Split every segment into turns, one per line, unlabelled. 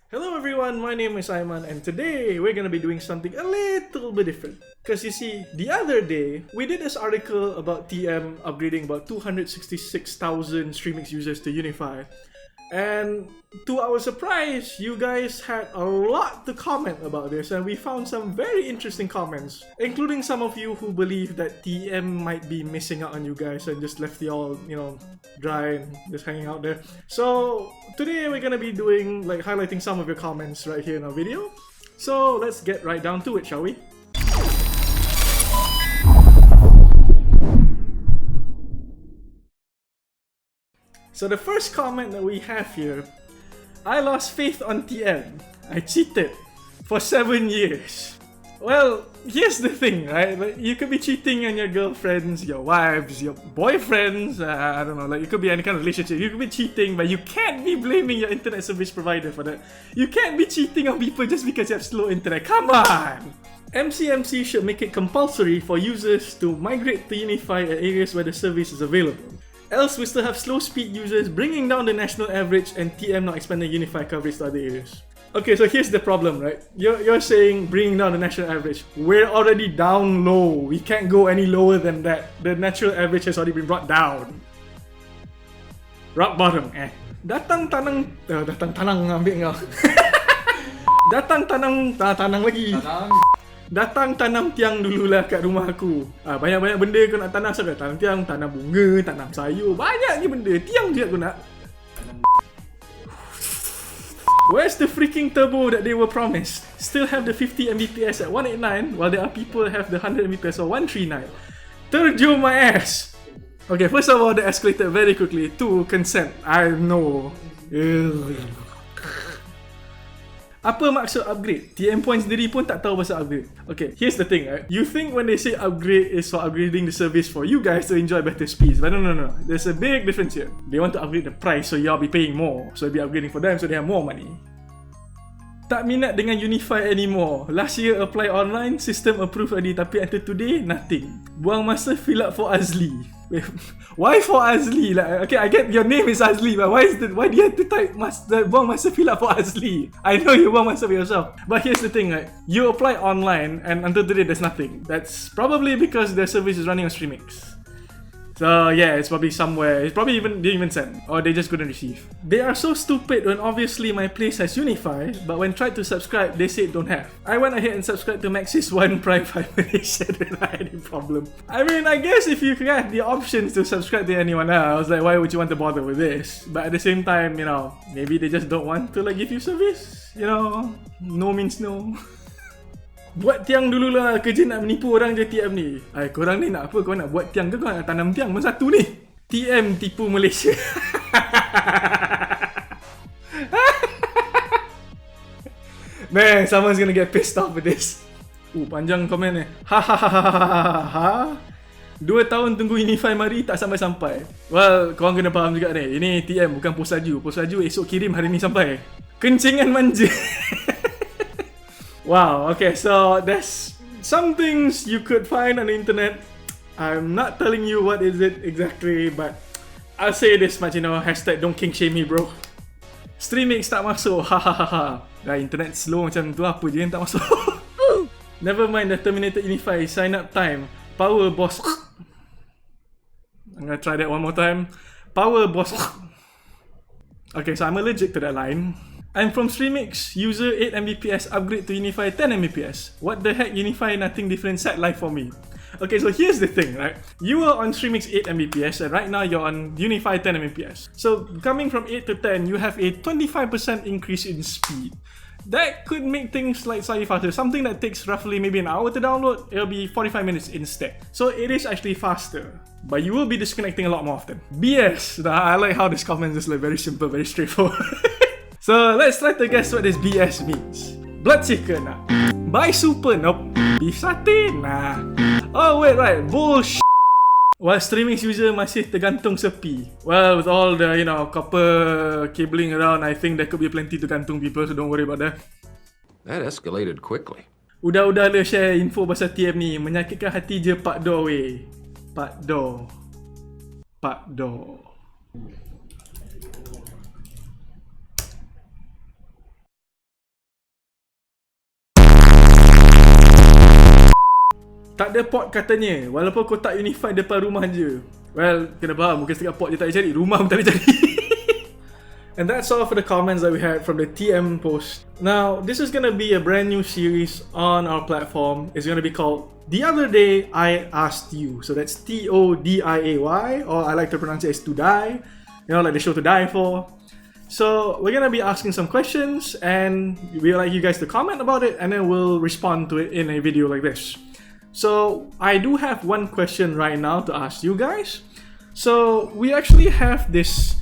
Hello everyone, my name is Aiman and today we're gonna be doing something a little bit different. Cause you see, the other day, we did this article about TM upgrading about 266,000 Streamix users to Unify. And to our surprise, you guys had a lot to comment about this and we found some very interesting comments, including some of you who believe that TM might be missing out on you guys and just left y'all, dry and just hanging out there. So today we're gonna be doing, highlighting some of your comments right here in our video. So let's get right down to it, shall we? So the first comment that we have here, I lost faith on TM. I cheated for 7 years. Well, here's the thing, right? Like, you could be cheating on your girlfriends, your wives, your boyfriends, I don't know, you could be any kind of relationship. You could be cheating, but you can't be blaming your internet service provider for that. You can't be cheating on people just because you have slow internet. Come on! MCMC should make it compulsory for users to migrate to Unify at areas where the service is available. Else we still have slow speed users bringing down the national average and TM not expanding Unify coverage to other areas. Okay, so here's the problem, right? You're saying bringing down the national average. We're already down low. We can't go any lower than that. The natural average has already been brought down. Rock bottom, Datang tanang ambil kau. Datang tanang lagi. Datang tanam tiang dululah kat rumah aku. Banyak-banyak benda kau nak tanam. Saya tanam tiang, tanam bunga, tanam sayur. Banyak je benda. Tiang je aku nak. Where's the freaking turbo that they were promised? Still have the 50 Mbps at 189 while there are people have the 100 Mbps or 139. Terjun my ass! Okay, first of all, they escalated very quickly to consent. I know. Apa maksud upgrade? TM Point sendiri pun tak tahu pasal upgrade. Okay, here's the thing, right? You think when they say upgrade is for upgrading the service for you guys to enjoy better speeds, but no. There's a big difference here. They want to upgrade the price so y'all be paying more. So you'll be upgrading for them so they have more money. Tak minat dengan Unify anymore. Last year apply online, system approve already, tapi until today, nothing. Buang masa fill up for Azli. Why for Azli? Like, okay, I get your name is Azli, but why do you have to type buang masa fill up for Azli? I know you buang masa for yourself. But here's the thing, right? You apply online and until today there's nothing. That's probably because their service is running on Streamix. So yeah, it's probably somewhere. It's probably didn't even send, or they just couldn't receive. They are so stupid when obviously my place has Unify, but when tried to subscribe, they say it don't have. I went ahead and subscribed to Maxis 1 Prime 5 Malaysia without any problem. I mean, I guess if you had the options to subscribe to anyone else, like why would you want to bother with this? But at the same time, maybe they just don't want to give you service. No means no. Buat tiang dululah, kerja nak menipu orang je TM ni. Korang ni nak apa? Kau nak buat tiang ke kau nak tanam tiang? Mana satu ni? TM tipu Malaysia. Man, someone's gonna get pissed off with this. Panjang komen ni. Ha. 2 tahun tunggu Unify mari tak sampai-sampai. Well, korang kena faham juga ni. Ini TM bukan pos laju. Pos laju esok kirim hari ni sampai. Kencingan manja. Wow, okay, so there's some things you could find on the internet. I'm not telling you what is it exactly, but I'll say this much, hashtag don't king shame me, bro. Streamix tak masuk, hahaha. Dah internet slow macam tu, apa je yang tak masuk. Never mind the terminated Unify, sign up time. Power boss. I'm gonna try that one more time. Power boss. Okay, so I'm allergic to that line. I'm from Streamix, user 8 Mbps, upgrade to Unify 10 Mbps. What the heck, Unify nothing different, sad life for me. Okay, so here's the thing, right? You were on Streamix 8 Mbps and right now you're on Unify 10 Mbps. So coming from 8 to 10, you have a 25% increase in speed. That could make things slightly faster. Something that takes roughly maybe an hour to download, it'll be 45 minutes instead. So it is actually faster. But you will be disconnecting a lot more often. BS! I like how this comment is very simple, very straightforward. So let's try to guess what this BS means. Blood chicken, nah. Buy super, nope. Beef satay, nah. Oh wait, right, bullshit. While Streamix user masih tergantung sepi. Well, with all the copper cabling around, I think there could be plenty to gantung people, so don't worry about that.
That escalated quickly.
Udah le share info pasal TM ni. Menyakitkan hati je Pak Do weh. Pak Do. Tak ada port katanya, walaupun kotak Unify depan rumah je. Well, kena faham, mungkin setengah port je tak boleh cari, rumah pun tak boleh cari. And that's all for the comments that we had from the TM post. Now, this is gonna be a brand new series on our platform. It's gonna be called The Other Day I Asked You. So that's TODIAY, or I like to pronounce it as TODIAY. You know, like the show to die for. So we're gonna be asking some questions, and we'd like you guys to comment about it, and then we'll respond to it in a video like this. So I do have one question right now to ask you guys. So we actually have this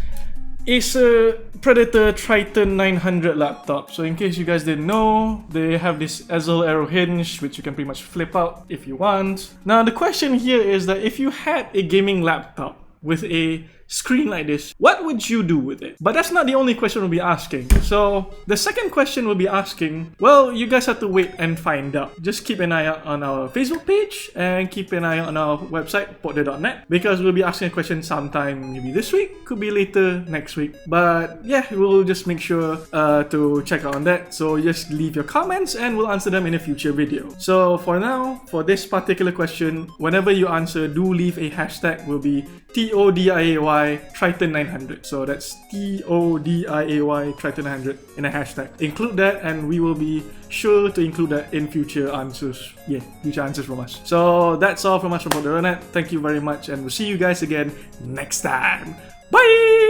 Acer Predator Triton 900 laptop. So in case you guys didn't know, they have this easel arrow hinge which you can pretty much flip out if you want. Now the question here is that if you had a gaming laptop with a screen like this, what would you do with it? But that's not the only question we'll be asking. So the second question we'll be asking, well, you guys have to wait and find out. Just keep an eye out on our Facebook page and keep an eye out on our website, potday.net, because we'll be asking a question sometime maybe this week, could be later next week. But yeah, we'll just make sure to check out on that. So just leave your comments and we'll answer them in a future video. So for now, for this particular question, whenever you answer, do leave a hashtag. Will be TODIAY Triton 900. So that's TODIAY Triton 900 in a hashtag. Include that and we will be sure to include that in future answers. Yeah, future answers from us. So that's all from us from potday.net. Thank you very much and we'll see you guys again next time. Bye!